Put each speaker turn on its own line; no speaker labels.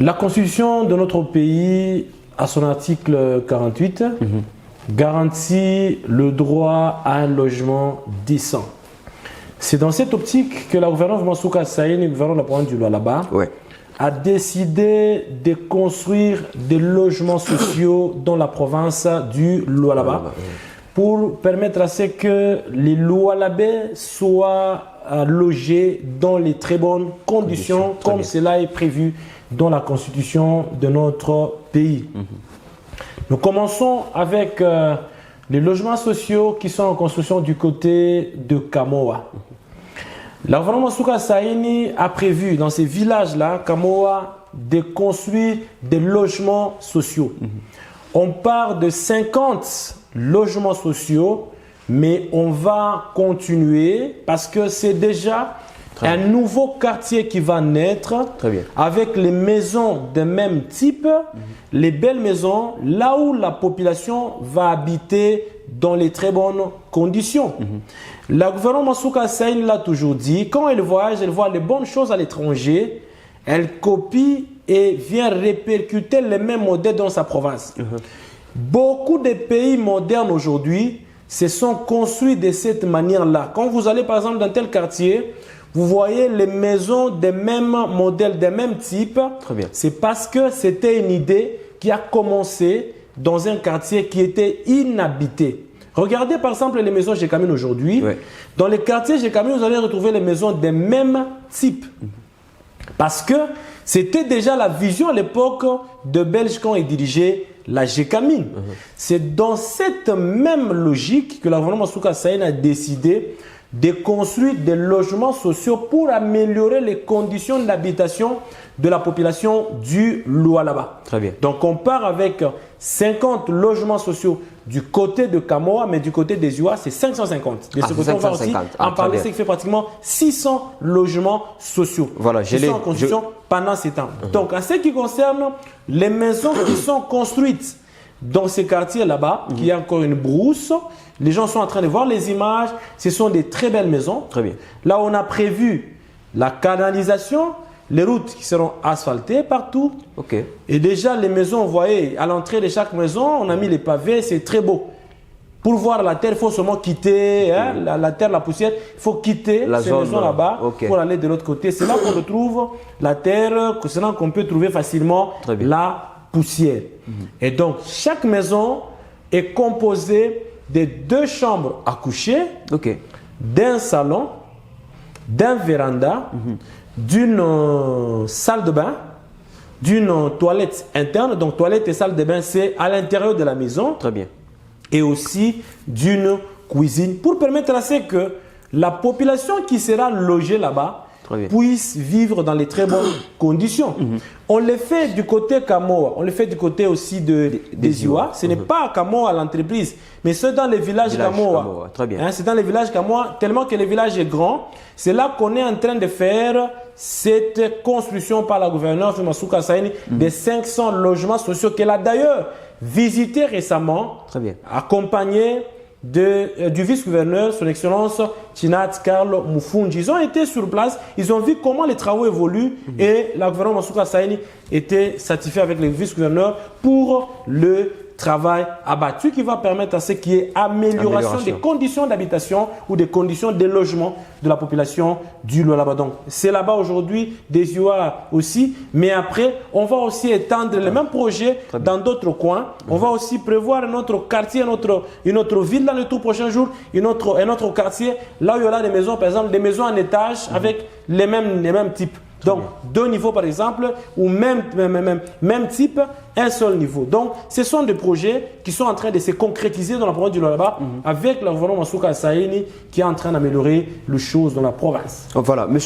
La Constitution de notre pays, à son article 48, garantit le droit à un logement décent. C'est dans cette optique que la gouvernance Mansouka Saïni, le gouvernement de la province du Lualaba, a décidé de construire des logements sociaux dans la province du Lualaba pour permettre à ce que les Lualabais soient logés dans les très bonnes conditions, comme cela est prévu dans la constitution de notre pays. Nous commençons avec les logements sociaux qui sont en construction du côté de Kamoa. La gouvernement Mansouka Saïni a prévu dans ces villages-là, Kamoa, de construire des logements sociaux. On part de 50 logements sociaux, mais on va continuer parce que c'est déjà un nouveau quartier qui va naître avec les maisons de même type, les belles maisons, là où la population va habiter dans les très bonnes conditions. La gouvernement Mansouka Saïni l'a toujours dit, quand elle voyage, elle voit les bonnes choses à l'étranger, elle copie et vient répercuter les mêmes modèles dans sa province. Beaucoup de pays modernes aujourd'hui se sont construits de cette manière-là. Quand vous allez par exemple dans tel quartier, vous voyez les maisons des mêmes modèles, des mêmes types. C'est parce que c'était une idée qui a commencé dans un quartier qui était inhabité. Regardez par exemple les maisons Gécamine aujourd'hui. Dans les quartiers Gécamine, vous allez retrouver les maisons des mêmes types. Parce que c'était déjà la vision à l'époque de Belges quand ils dirigeaient la Gécamine. C'est dans cette même logique que la gouvernement Mansouka Saïni a décidé de construire des logements sociaux pour améliorer les conditions d'habitation de la population du Lualaba. Donc on part avec 50 logements sociaux du côté de Kamoa, mais du côté des Ioua, c'est 550. De ce côté, on va aussi en parler, c'est qui fait pratiquement 600 logements sociaux qui sont en construction pendant ces temps. Donc en ce qui concerne les maisons qui sont construites dans ces quartiers là-bas, qui y a encore une brousse, les gens sont en train de voir les images, ce sont des très belles maisons. Là, on a prévu la canalisation, les routes qui seront asphaltées partout. Et déjà, les maisons, vous voyez, à l'entrée de chaque maison, on a mis les pavés, c'est très beau. Pour voir la terre, il faut seulement quitter la terre, la poussière. Il faut quitter ces maisons là-bas pour aller de l'autre côté. C'est là qu'on retrouve la terre, c'est là qu'on peut trouver facilement la poussière. Et donc, chaque maison est composée de 2 chambres à coucher, d'un salon, d'un véranda, d'une salle de bain, d'une toilette interne. Donc, toilette et salle de bain, c'est à l'intérieur de la maison. Et aussi d'une cuisine pour permettre à ce que la population qui sera logée là-bas puisse vivre dans les très bonnes conditions. On le fait du côté Kamoa, on le fait du côté aussi des Ioua. Ce n'est pas à Kamoa l'entreprise, mais c'est dans les villages Kamoa. C'est dans les villages Kamoa, tellement que le village est grand. C'est là qu'on est en train de faire cette construction par la gouverneure Mansouka Saïni de 500 logements sociaux qu'elle a d'ailleurs visité récemment, accompagné du vice-gouverneur, son excellence Chinat Carlo Moufoundji. Ils ont été sur place, ils ont vu comment les travaux évoluent et la gouvernement Mansouka Saïni était satisfait avec le vice-gouverneur pour le travail abattu qui va permettre à ce qu'il y ait amélioration des conditions d'habitation ou des conditions de logement de la population du Lualaba. Donc, c'est là-bas aujourd'hui, des Ioua aussi, mais après, on va aussi étendre les mêmes projets dans d'autres coins. On va aussi prévoir un autre quartier, une autre ville dans les tout prochains jours, un autre quartier, là où il y aura des maisons, par exemple, des maisons en étage avec les mêmes types. Donc, 2 niveaux par exemple, ou même type, un seul niveau. Donc, ce sont des projets qui sont en train de se concrétiser dans la province du Lualaba avec le gouvernement Mansouka Saïni qui est en train d'améliorer les choses dans la province.
Voilà.